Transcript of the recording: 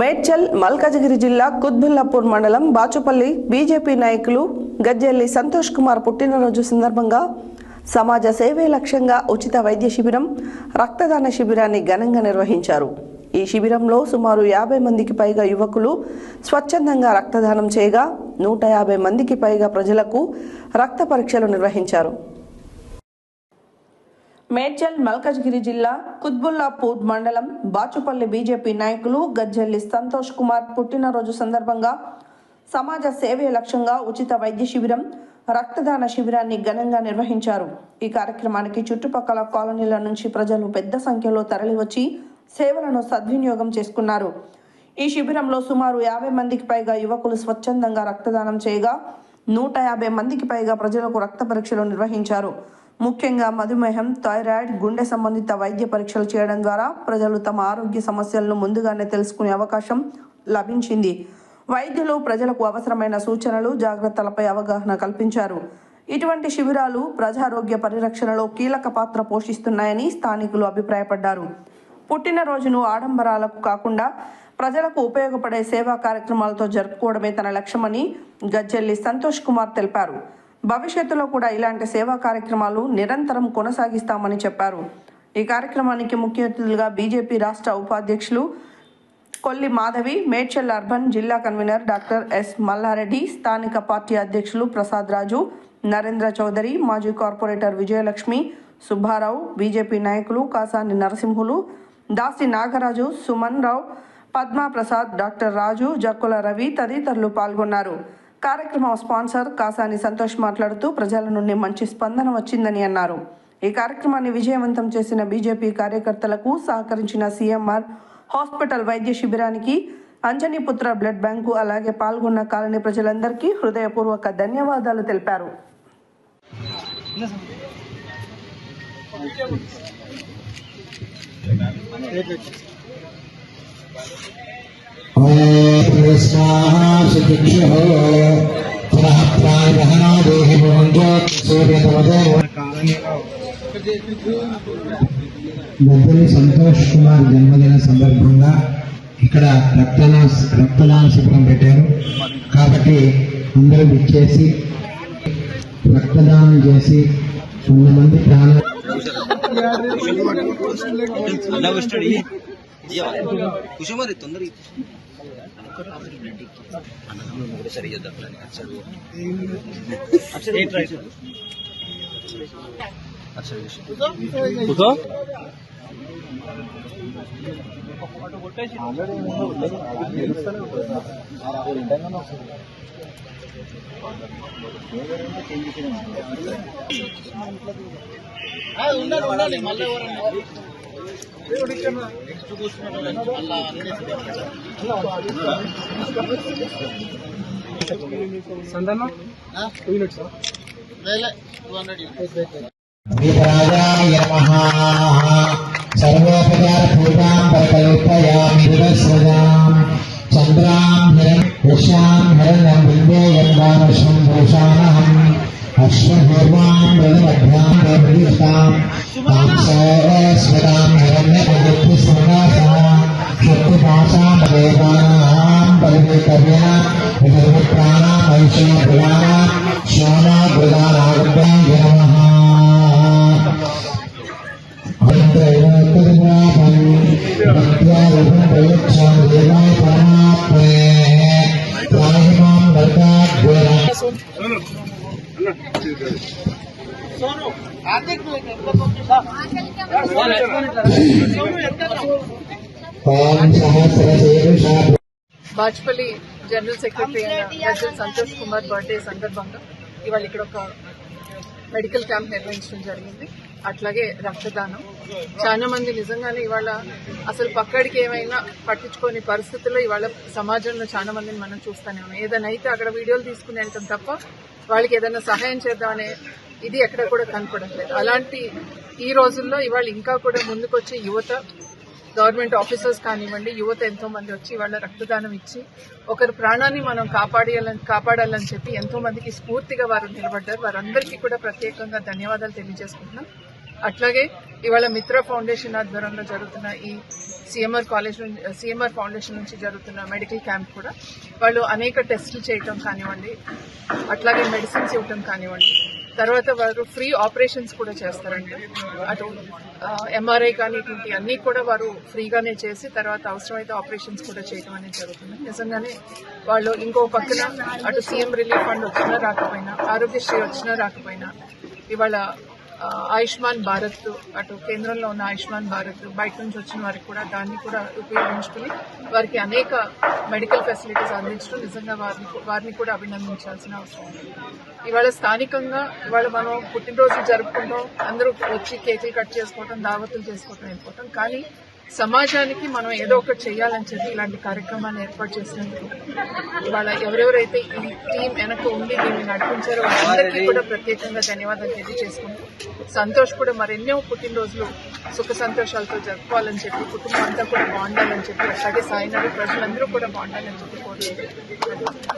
మేడ్చల్ మల్కాజిగిరి జిల్లా కుత్బుల్లాపూర్ మండలం బాచుపల్లి బీజేపీ నాయకులు గజ్జెల్లి సంతోష్ కుమార్ పుట్టినరోజు సందర్భంగా సమాజ సేవే లక్ష్యంగా ఉచిత వైద్య శిబిరం, రక్తదాన శిబిరాన్ని ఘనంగా నిర్వహించారు. ఈ శిబిరంలో సుమారు 50 మందికి పైగా యువకులు స్వచ్ఛందంగా రక్తదానం చేయగా 150 మందికి పైగా ప్రజలకు రక్త పరీక్షలు నిర్వహించారు. మేడ్చల్ మల్కాజ్గిరి జిల్లా కుత్బుల్లాపూర్ మండలం బాచుపల్లి బీజేపీ నాయకులు గజ్జెల్లి సంతోష్ కుమార్ పుట్టినరోజు సందర్భంగా సమాజ సేవే లక్ష్యంగా ఉచిత వైద్య శిబిరం, రక్తదాన శిబిరాన్ని ఘనంగా నిర్వహించారు. ఈ కార్యక్రమానికి చుట్టుపక్కల కాలనీల నుంచి ప్రజలు పెద్ద సంఖ్యలో తరలివచ్చి సేవలను సద్వినియోగం చేసుకున్నారు. ఈ శిబిరంలో సుమారు 50 మందికి పైగా యువకులు స్వచ్ఛందంగా రక్తదానం చేయగా 150 మందికి పైగా ప్రజలకు రక్త పరీక్షలు నిర్వహించారు. ముఖ్యంగా మధుమేహం, థైరాయిడ్, గుండె సంబంధిత వైద్య పరీక్షలు చేయడం ద్వారా ప్రజలు తమ ఆరోగ్య సమస్యలను ముందుగానే తెలుసుకునే అవకాశం లభించింది. వైద్యులు ప్రజలకు అవసరమైన సూచనలు, జాగ్రత్తలపై అవగాహన కల్పించారు. ఇటువంటి శిబిరాలు ప్రజారోగ్య పరిరక్షణలో కీలక పాత్ర పోషిస్తున్నాయని స్థానికులు అభిప్రాయపడ్డారు. పుట్టినరోజును ఆడంబరాలకు కాకుండా ప్రజలకు ఉపయోగపడే సేవా కార్యక్రమాలతో జరుపుకోవడమే తన లక్ష్యమని గజ్జెల్లి సంతోష్ కుమార్ తెలిపారు. భవిష్యత్తులో కూడా ఇలాంటి సేవా కార్యక్రమాలు నిరంతరం కొనసాగిస్తామని చెప్పారు. ఈ కార్యక్రమానికి ముఖ్య అతిథులుగా బీజేపీ రాష్ట్ర ఉపాధ్యక్షులు కొల్లి మాధవి, మేడ్చల్ అర్బన్ జిల్లా కన్వీనర్ డాక్టర్ ఎస్ మల్లారెడ్డి, స్థానిక పార్టీ అధ్యక్షులు ప్రసాద్ రాజు, నరేంద్ర చౌదరి, మాజీ కార్పొరేటర్ విజయలక్ష్మి, సుబ్బారావు, బీజేపీ నాయకులు కాసాని నరసింహులు, దాసి నాగరాజు, సుమన్ రావు, పద్మా ప్రసాద్, డాక్టర్ రాజు, జక్కుల రవి తదితరులు పాల్గొన్నారు. కార్యక్రమం స్పాన్సర్ కాసాని సంతోష్ మాట్లాడుతూ ప్రజల నుండి మంచి స్పందన వచ్చిందని అన్నారు. ఈ కార్యక్రమాన్ని విజయవంతం చేసిన బీజేపీ కార్యకర్తలకు సహకరించిన సీఎంఆర్ హాస్పిటల్ వైద్య శిబిరానికి, అంజనీపుత్ర బ్లడ్ బ్యాంకు, అలాగే పాల్గొన్న కాలనీ ప్రజలందరికీ హృదయపూర్వక ధన్యవాదాలు తెలిపారు. గజ్జెల్లి సంతోష్ కుమార్ జన్మదిన సందర్భంగా ఇక్కడ రక్తదాన శిబిరం పెట్టారు. కాబట్టి అందరూ విచ్చేసి రక్తదానం చేసి 100 మంది ప్రాణాలు సర్వోపచార పూజాం పరికల్పయామి దివస్రజాం చంద్రాం హిరణ్యాం హిరణ్యం బిందేయం దానశం భూషాణహం అశ్వపూర్వాం మృగమధ్యాం ప్రతిష్టాం స్మరాం హిరణ్యపతి స్మరాసాం శక్తిపాశాం దేవానాం పరివేకర్య ప్రాణాం ఐషం భువానాం శోనా గుదానాగభ్యాం నమః. బాచుపల్లి జనరల్ సెక్రటరీ అయిన గజ్జెల్లి సంతోష్ కుమార్ బర్త్డే సందర్భంగా ఇవాళ ఇక్కడ ఒక మెడికల్ క్యాంప్ నిర్వహించడం జరిగింది. అట్లాగే రక్తదానం. చాలా మంది నిజంగానే ఇవాళ అసలు పక్కడికి ఏమైనా పట్టించుకోని పరిస్థితుల్లో ఇవాళ సమాజంలో చాలా మందిని మనం చూస్తూనే ఉన్నాం. ఏదైనా అయితే అక్కడ వీడియోలు తీసుకుని వెళ్తాం తప్ప వాళ్ళకి ఏదైనా సహాయం చేద్దామనే ఇది ఎక్కడ కూడా కనపడట్లేదు. అలాంటి ఈ రోజుల్లో ఇవాళ ఇంకా కూడా ముందుకొచ్చి యువత, గవర్నమెంట్ ఆఫీసర్స్ కానివ్వండి, యువత ఎంతో మంది వచ్చి వాళ్ళ రక్తదానం ఇచ్చి ఒకరి ప్రాణాన్ని మనం కాపాడాలని చెప్పి ఎంతో మందికి స్ఫూర్తిగా వారు నిలబడ్డారు. వారందరికీ కూడా ప్రత్యేకంగా ధన్యవాదాలు తెలియజేసుకుంటున్నాం. అట్లాగే ఇవాళ మిత్ర ఫౌండేషన్ ఆధ్వర్యంలో జరుగుతున్న ఈ సిఎంఆర్ ఫౌండేషన్ నుంచి జరుగుతున్న మెడికల్ క్యాంప్ కూడా వాళ్ళు అనేక టెస్టులు చేయటం కానివ్వండి, అట్లాగే మెడిసిన్స్ ఇవ్వటం కానివ్వండి, తర్వాత వారు ఫ్రీ ఆపరేషన్స్ కూడా చేస్తారండి. అటు ఎంఆర్ఐ కానీ ఇటువంటి అన్ని కూడా వారు ఫ్రీగానే చేసి తర్వాత అవసరమైతే ఆపరేషన్స్ కూడా చేయడం అనేది జరుగుతుంది. నిజంగానే వాళ్ళు ఇంకో పక్కన అటు సీఎం రిలీఫ్ ఫండ్ వచ్చినా రాకపోయినా, ఆరోగ్యశ్రీ వచ్చినా రాకపోయినా, ఇవాళ ఆయుష్మాన్ భారత్, అటు కేంద్రంలో ఉన్న ఆయుష్మాన్ భారత్, బయట నుంచి వచ్చిన వారికి కూడా దాన్ని కూడా ఉపయోగించుకుని వారికి అనేక మెడికల్ ఫెసిలిటీస్ అందించడం నిజంగా వారిని కూడా అభినందించాల్సిన అవసరం ఉంది. ఇవాళ స్థానికంగా ఇవాళ మనం పుట్టినరోజు జరుపుకుంటాం, అందరూ వచ్చి కేకులు కట్ చేసుకోవటం, దావతులు చేసుకోవటం, వెళ్ళిపోవటం. కానీ సమాజానికి మనం ఏదో ఒకటి చేయాలని చెప్పి ఇలాంటి కార్యక్రమాన్ని ఏర్పాటు చేసినందుకు ఇవాళ ఎవరెవరైతే ఈ టీం వెనక ఉండి దీన్ని నడిపించారో వాళ్ళందరికీ కూడా ప్రత్యేకంగా ధన్యవాదాలు తెలియజేసుకుంటూ, సంతోష్ కూడా మరెన్నో పుట్టినరోజులు సుఖ సంతోషాలతో జరుపుకోవాలని చెప్పి, కుటుంబం అంతా కూడా బాగుండాలని చెప్పి, అట్లాగే సాయినాడు ప్రజలందరూ కూడా బాగుండాలని చెప్పి కోరుకుంటున్నాను.